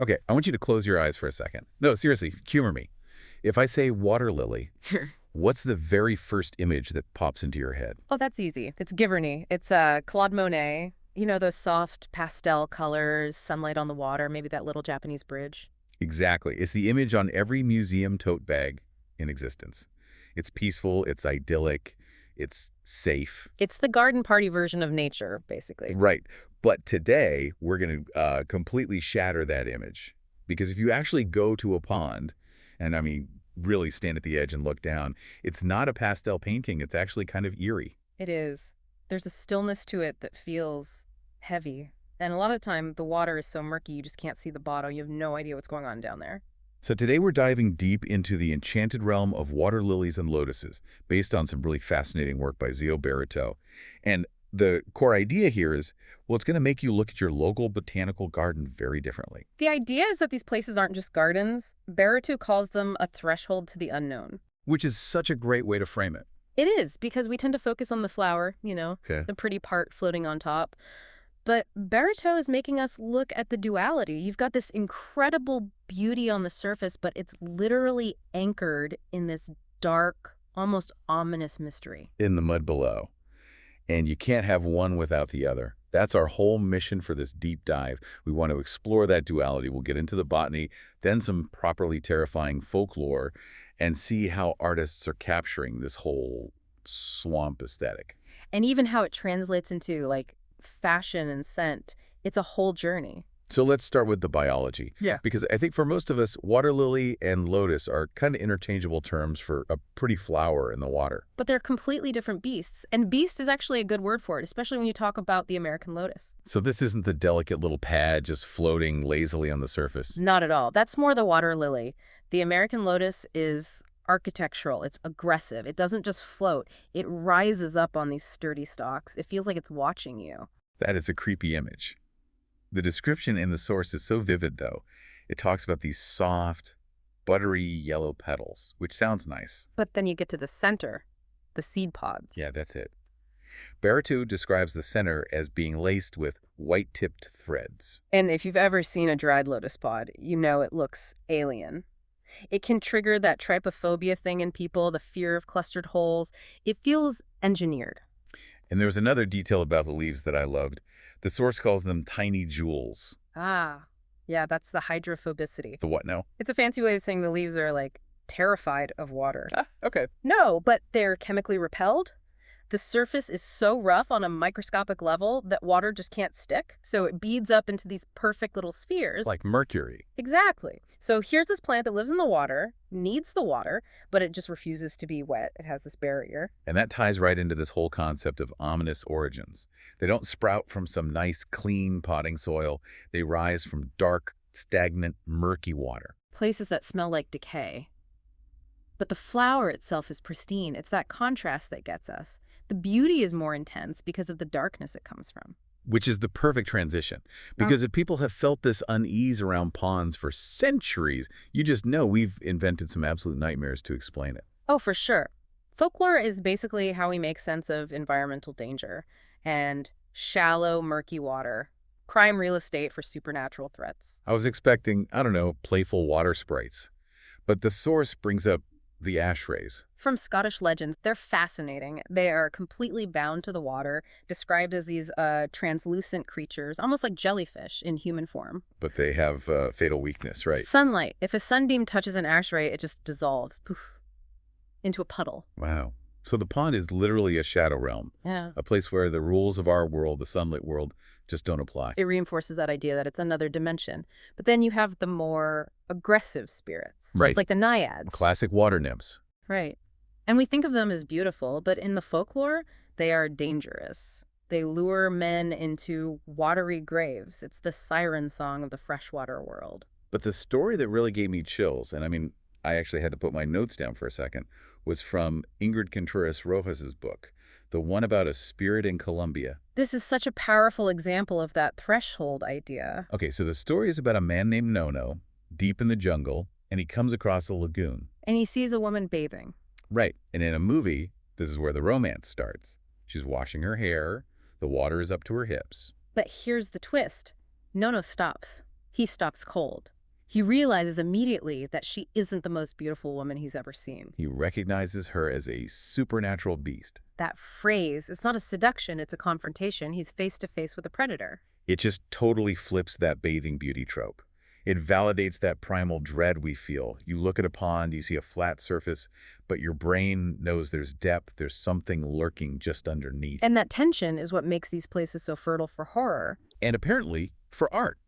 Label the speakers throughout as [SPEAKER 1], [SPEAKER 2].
[SPEAKER 1] Okay, I want you to close your eyes for a second. No, seriously, humor me. If I say water lily, what's the very first image that pops into your head?
[SPEAKER 2] Oh, that's easy. It's Giverny. It's Claude Monet. You know, those soft pastel colors, sunlight on the water, maybe that little Japanese bridge.
[SPEAKER 1] Exactly. It's the image on every museum tote bag in existence. It's peaceful, it's idyllic, it's safe.
[SPEAKER 2] It's the garden party version of nature, basically.
[SPEAKER 1] Right. But today, we're going to completely shatter that image. Because if you actually go to a pond, and I mean, really stand at the edge and look down, it's not a pastel painting. It's actually kind of eerie.
[SPEAKER 2] It is. There's a stillness to it that feels heavy. And a lot of the time, the water is so murky, you just can't see the bottom. You have no idea what's going on down there.
[SPEAKER 1] So today we're diving deep into the enchanted realm of water lilies and lotuses, based on some really fascinating work by Zio Barreto. And the core idea here is, well, it's going to make you look at your local botanical garden very differently.
[SPEAKER 2] The idea is that these places aren't just gardens. Baratu calls them a threshold to the unknown.
[SPEAKER 1] Which is such a great way to frame it.
[SPEAKER 2] It is, because we tend to focus on the flower,
[SPEAKER 1] Okay.
[SPEAKER 2] the pretty part floating on top. But Barito is making us look at the duality. You've got this incredible beauty on the surface, but it's literally anchored in this dark, almost ominous mystery.
[SPEAKER 1] In the mud below. And you can't have one without the other. That's our whole mission for this deep dive. We want to explore that duality. We'll get into the botany, then some properly terrifying folklore, and see how artists are capturing this whole swamp aesthetic.
[SPEAKER 2] And even how it translates into, like, fashion and scent. It's a whole journey.
[SPEAKER 1] So let's start with the biology.
[SPEAKER 2] Yeah.
[SPEAKER 1] Because I think for most of us, water lily and lotus are kind of interchangeable terms for a pretty flower in the water.
[SPEAKER 2] But they're completely different beasts. And beast is actually a good word for it, especially when you talk about the American lotus.
[SPEAKER 1] So this isn't the delicate little pad just floating lazily on the surface.
[SPEAKER 2] Not at all. That's more the water lily. The American lotus is architectural. It's aggressive. It doesn't just float. It rises up on these sturdy stalks. It feels like it's watching you.
[SPEAKER 1] That is a creepy image. The description in the source is so vivid, though. It talks about these soft, buttery yellow petals, which sounds nice.
[SPEAKER 2] But then you get to the center, the seed pods.
[SPEAKER 1] Yeah, that's it. Baratu describes the center as being laced with white-tipped threads.
[SPEAKER 2] And if you've ever seen a dried lotus pod, you know it looks alien. It can trigger that trypophobia thing in people, the fear of clustered holes. It feels engineered.
[SPEAKER 1] And there was another detail about the leaves that I loved. The source calls them tiny jewels.
[SPEAKER 2] Ah, yeah, that's the hydrophobicity.
[SPEAKER 1] The what now?
[SPEAKER 2] It's a fancy way of saying the leaves are, like, terrified of water.
[SPEAKER 1] Ah, okay.
[SPEAKER 2] No, but they're chemically repelled. The surface is so rough on a microscopic level that water just can't stick, so it beads up into these perfect little spheres.
[SPEAKER 1] Like mercury.
[SPEAKER 2] Exactly. So here's this plant that lives in the water, needs the water, but it just refuses to be wet. It has this barrier.
[SPEAKER 1] And that ties right into this whole concept of ominous origins. They don't sprout from some nice, clean potting soil. They rise from dark, stagnant, murky water.
[SPEAKER 2] Places that smell like decay. But the flower itself is pristine. It's that contrast that gets us. The beauty is more intense because of the darkness it comes from.
[SPEAKER 1] Which is the perfect transition. Because if people have felt this unease around ponds for centuries, you just know we've invented some absolute nightmares to explain it.
[SPEAKER 2] Oh, for sure. Folklore is basically how we make sense of environmental danger and shallow, murky water, prime real estate for supernatural threats.
[SPEAKER 1] I was expecting, I don't know, playful water sprites. But the source brings up the ash rays.
[SPEAKER 2] From Scottish legends, they're fascinating. They are completely bound to the water, described as these translucent creatures, almost like jellyfish in human form.
[SPEAKER 1] But they have fatal weakness, right?
[SPEAKER 2] Sunlight. If a sunbeam touches an ash ray, it just dissolves, poof, into a puddle.
[SPEAKER 1] Wow. So the pond is literally a shadow realm,
[SPEAKER 2] Yeah.
[SPEAKER 1] a place where the rules of our world, the sunlit world, just don't apply.
[SPEAKER 2] It reinforces that idea that it's another dimension. But then you have the more aggressive spirits.
[SPEAKER 1] Right.
[SPEAKER 2] Like the naiads.
[SPEAKER 1] Classic water nymphs.
[SPEAKER 2] Right. And we think of them as beautiful, but in the folklore, they are dangerous. They lure men into watery graves. It's the siren song of the freshwater world.
[SPEAKER 1] But the story that really gave me chills, and I mean, I actually had to put my notes down for a second, was from Ingrid Contreras Rojas' book, the one about a spirit in Colombia.
[SPEAKER 2] This is such a powerful example of that threshold idea.
[SPEAKER 1] Okay, so the story is about a man named Nono, deep in the jungle, and he comes across a lagoon.
[SPEAKER 2] And he sees a woman bathing.
[SPEAKER 1] Right, and in a movie, this is where the romance starts. She's washing her hair, the water is up to her hips.
[SPEAKER 2] But here's the twist. Nono stops. He stops cold. He realizes immediately that she isn't the most beautiful woman he's ever seen.
[SPEAKER 1] He recognizes her as a supernatural beast.
[SPEAKER 2] That phrase, it's not a seduction, it's a confrontation. He's face to face with a predator.
[SPEAKER 1] It just totally flips that bathing beauty trope. It validates that primal dread we feel. You look at a pond, you see a flat surface, but your brain knows there's depth, there's something lurking just underneath.
[SPEAKER 2] And that tension is what makes these places so fertile for horror.
[SPEAKER 1] And apparently for art.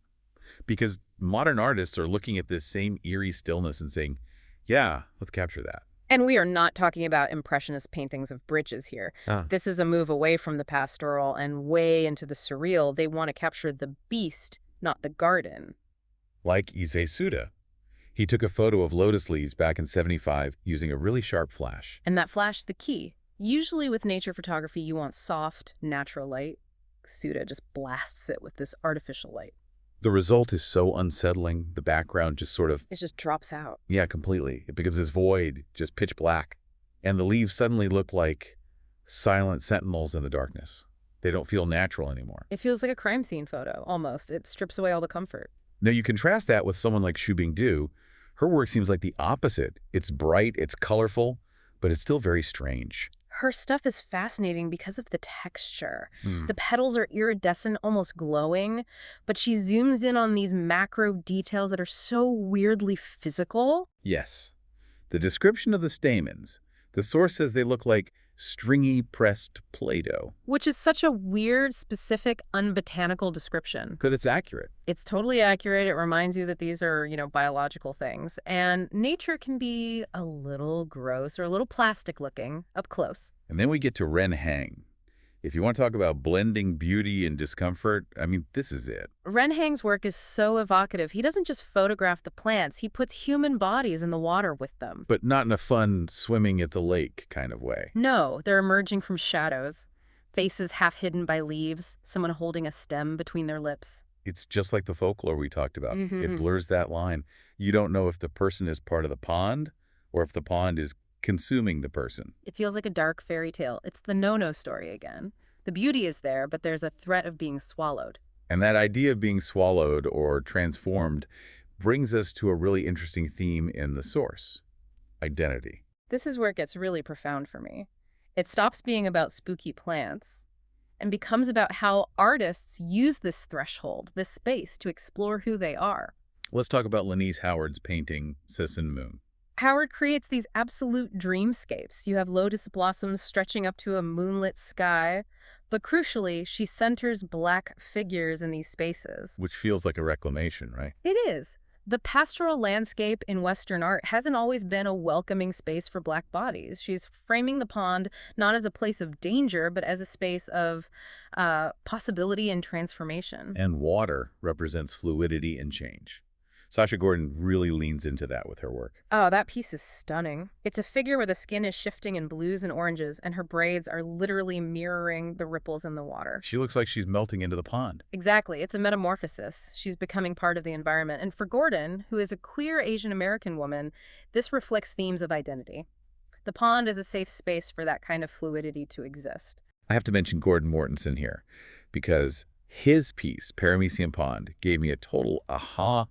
[SPEAKER 1] Because modern artists are looking at this same eerie stillness and saying, yeah, let's capture that.
[SPEAKER 2] And we are not talking about impressionist paintings of bridges here. This is a move away from the pastoral and way into the surreal. They want to capture the beast, not the garden.
[SPEAKER 1] Like Issei Suda. He took a photo of lotus leaves back in '75 using a really sharp flash.
[SPEAKER 2] And that flash the key. Usually with nature photography, you want soft, natural light. Suda just blasts it with this artificial light.
[SPEAKER 1] The result is so unsettling. The background just sort of,
[SPEAKER 2] It just drops out.
[SPEAKER 1] yeah, completely. It becomes this void, just pitch black. And the leaves suddenly look like silent sentinels in the darkness. They don't feel natural anymore.
[SPEAKER 2] It feels like a crime scene photo, almost. It strips away all the comfort.
[SPEAKER 1] Now you contrast that with someone like Xu Bingdu. Her work seems like the opposite. It's bright, it's colorful, but it's still very strange.
[SPEAKER 2] Her stuff is fascinating because of the texture. The petals are iridescent, almost glowing, but she zooms in on these macro details that are so weirdly physical.
[SPEAKER 1] Yes. The description of the stamens. The source says they look like stringy pressed Play-Doh.
[SPEAKER 2] Which is such a weird, specific, unbotanical description.
[SPEAKER 1] But it's accurate.
[SPEAKER 2] It's totally accurate. It reminds you that these are, biological things. And nature can be a little gross or a little plastic looking up close.
[SPEAKER 1] And then we get to Ren Hang. If you want to talk about blending beauty and discomfort, I mean, this is it.
[SPEAKER 2] Ren Hang's work is so evocative. He doesn't just photograph the plants. He puts human bodies in the water with them.
[SPEAKER 1] But not in a fun swimming at the lake kind of way.
[SPEAKER 2] No, they're emerging from shadows. Faces half hidden by leaves, someone holding a stem between their lips.
[SPEAKER 1] It's just like the folklore we talked about. It blurs that line. You don't know if the person is part of the pond or if the pond is consuming the person.
[SPEAKER 2] It feels like a dark fairy tale. It's the no-no story again. The beauty is there, but there's a threat of being swallowed.
[SPEAKER 1] And that idea of being swallowed or transformed brings us to a really interesting theme in the source: identity.
[SPEAKER 2] This is where it gets really profound for me. It stops being about spooky plants and becomes about how artists use this threshold, this space, to explore who they are.
[SPEAKER 1] Let's talk about Lenise Howard's painting, Sisson Moon.
[SPEAKER 2] Howard creates these absolute dreamscapes. You have lotus blossoms stretching up to a moonlit sky, but crucially, she centers black figures in these spaces.
[SPEAKER 1] Which feels like a reclamation, right?
[SPEAKER 2] It is. The pastoral landscape in Western art hasn't always been a welcoming space for black bodies. She's framing the pond not as a place of danger, but as a space of possibility and transformation.
[SPEAKER 1] And water represents fluidity and change. Sasha Gordon really leans into that with her work.
[SPEAKER 2] Oh, that piece is stunning. It's a figure where the skin is shifting in blues and oranges, and her braids are literally mirroring the ripples in the water.
[SPEAKER 1] She looks like she's melting into the pond.
[SPEAKER 2] Exactly. It's a metamorphosis. She's becoming part of the environment. And for Gordon, who is a queer Asian American woman, this reflects themes of identity. The pond is a safe space for that kind of fluidity to exist.
[SPEAKER 1] I have to mention Gordon Mortensen here, because his piece, Paramecium Pond, gave me a total aha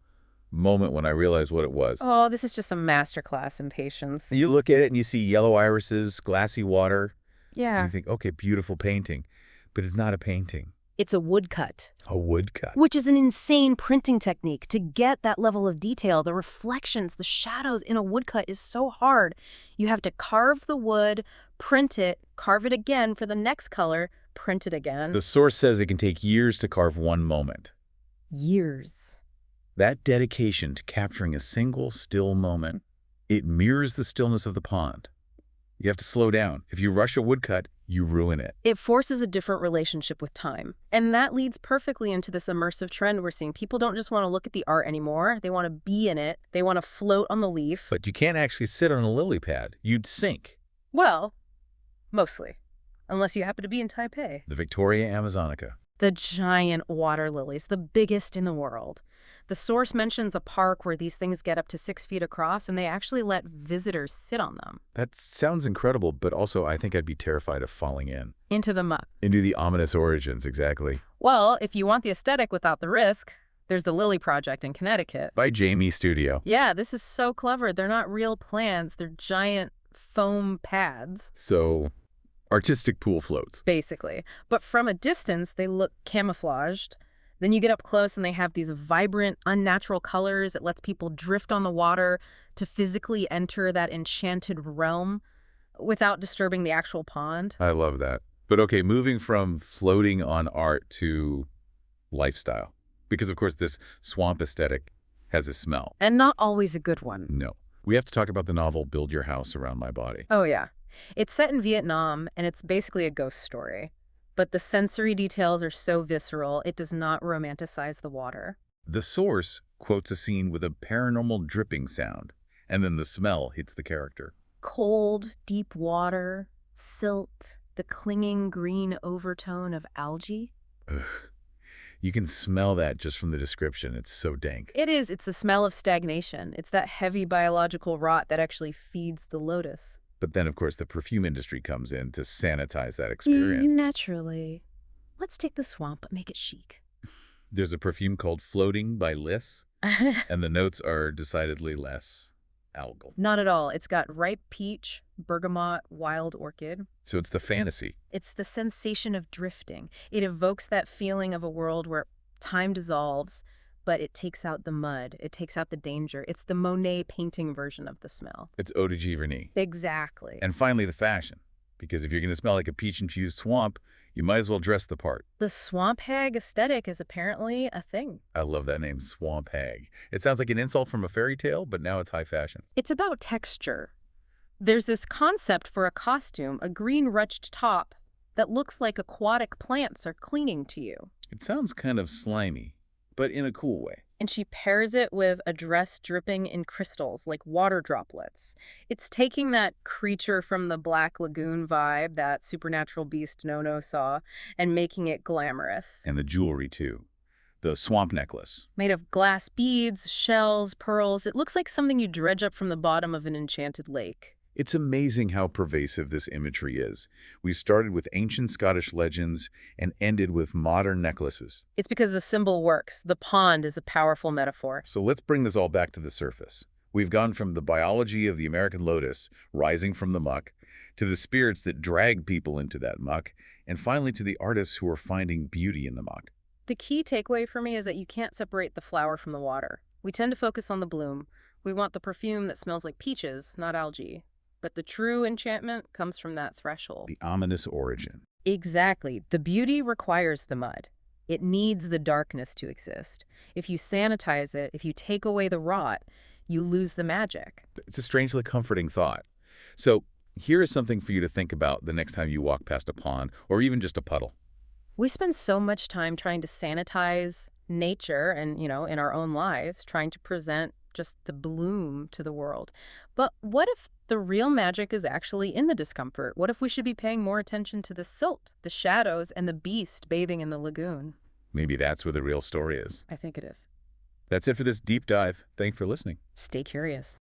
[SPEAKER 1] moment when I realized what it was.
[SPEAKER 2] Oh, this is just a masterclass in patience.
[SPEAKER 1] You look at it and you see yellow irises, glassy water.
[SPEAKER 2] Yeah.
[SPEAKER 1] And you think, okay, beautiful painting. But it's not a painting.
[SPEAKER 2] It's a woodcut.
[SPEAKER 1] A woodcut.
[SPEAKER 2] Which is an insane printing technique. To get that level of detail, the reflections, the shadows in a woodcut is so hard. You have to carve the wood, print it, carve it again for the next color, print it again.
[SPEAKER 1] The source says it can take years to carve one moment.
[SPEAKER 2] Years.
[SPEAKER 1] That dedication to capturing a single still moment, it mirrors the stillness of the pond. You have to slow down. If you rush a woodcut, you ruin it.
[SPEAKER 2] It forces a different relationship with time. And that leads perfectly into this immersive trend we're seeing. People don't just want to look at the art anymore. They want to be in it. They want to float on the leaf.
[SPEAKER 1] But you can't actually sit on a lily pad. You'd sink.
[SPEAKER 2] Well, mostly. Unless you happen to be in Taipei.
[SPEAKER 1] The Victoria Amazonica.
[SPEAKER 2] The giant water lilies, the biggest in the world. The source mentions a park where these things get up to 6 feet across, and they actually let visitors sit on them.
[SPEAKER 1] That sounds incredible, but also I think I'd be terrified of falling in.
[SPEAKER 2] Into the muck.
[SPEAKER 1] Into the ominous origins, exactly.
[SPEAKER 2] Well, if you want the aesthetic without the risk, There's the Lily Project in Connecticut.
[SPEAKER 1] By Jamie Studio.
[SPEAKER 2] Yeah, this is so clever. They're not real plants. They're giant foam pads,
[SPEAKER 1] So, artistic pool floats.
[SPEAKER 2] basically. But from a distance, they look camouflaged. Then you get up close and they have these vibrant, unnatural colors. It lets people drift on the water to physically enter that enchanted realm without disturbing the actual pond.
[SPEAKER 1] I love that. But okay, moving from floating on art to lifestyle. Because, of course, this swamp aesthetic has a smell.
[SPEAKER 2] And not always a good one.
[SPEAKER 1] No. We have to talk about the novel Build Your House Around My Body.
[SPEAKER 2] Oh, yeah. It's set in Vietnam, and it's basically a ghost story. But the sensory details are so visceral, it does not romanticize the water.
[SPEAKER 1] The source quotes a scene with a paranormal dripping sound, and then the smell hits the character.
[SPEAKER 2] Cold, deep water, silt, the clinging green overtone of algae.
[SPEAKER 1] Ugh. You can smell that just from the description. It's so dank.
[SPEAKER 2] It is. It's the smell of stagnation. It's that heavy biological rot that actually feeds the lotus.
[SPEAKER 1] But then, of course, the perfume industry comes in to sanitize that experience.
[SPEAKER 2] Naturally. Let's take the swamp and make it chic.
[SPEAKER 1] There's a perfume called Floating by Liss, and the notes are decidedly less algal.
[SPEAKER 2] Not at all. It's got ripe peach, bergamot, wild orchid.
[SPEAKER 1] So it's the fantasy.
[SPEAKER 2] It's the sensation of drifting. It evokes that feeling of a world where time dissolves, but it takes out the mud. It takes out the danger. It's the Monet painting version of the smell.
[SPEAKER 1] It's eau de Giverny.
[SPEAKER 2] Exactly.
[SPEAKER 1] And finally, the fashion. Because if you're going to smell like a peach-infused swamp, you might as well dress the part.
[SPEAKER 2] The swamp hag aesthetic is apparently a thing.
[SPEAKER 1] I love that name, Swamp Hag. It sounds like an insult from a fairy tale, but now it's high fashion.
[SPEAKER 2] It's about texture. There's this concept for a costume, a green ruched top that looks like aquatic plants are clinging to you.
[SPEAKER 1] It sounds kind of slimy, but in a cool way.
[SPEAKER 2] And she pairs it with a dress dripping in crystals, like water droplets. It's taking that creature from the Black Lagoon vibe that supernatural beast Nono saw and making it glamorous.
[SPEAKER 1] And the jewelry, too. The swamp necklace.
[SPEAKER 2] Made of glass beads, shells, pearls. It looks like something you dredge up from the bottom of an enchanted lake.
[SPEAKER 1] It's amazing how pervasive this imagery is. We started with ancient Scottish legends and ended with modern necklaces.
[SPEAKER 2] It's because the symbol works. The pond is a powerful metaphor.
[SPEAKER 1] So let's bring this all back to the surface. We've gone from the biology of the American lotus rising from the muck, to the spirits that drag people into that muck, and finally to the artists who are finding beauty in the muck.
[SPEAKER 2] The key takeaway for me is that you can't separate the flower from the water. We tend to focus on the bloom. We want the perfume that smells like peaches, not algae. But the true enchantment comes from that threshold.
[SPEAKER 1] The ominous origin.
[SPEAKER 2] Exactly. The beauty requires the mud. It needs the darkness to exist. If you sanitize it, if you take away the rot, you lose the magic.
[SPEAKER 1] It's a strangely comforting thought. So here is something for you to think about the next time you walk past a pond or even just a puddle.
[SPEAKER 2] We spend so much time trying to sanitize nature and, in our own lives, trying to present just the bloom to the world. But what if the real magic is actually in the discomfort? What if we should be paying more attention to the silt, the shadows, and the beast bathing in the lagoon?
[SPEAKER 1] Maybe that's where the real story is.
[SPEAKER 2] I think it is.
[SPEAKER 1] That's it for this deep dive. Thanks for listening.
[SPEAKER 2] Stay curious.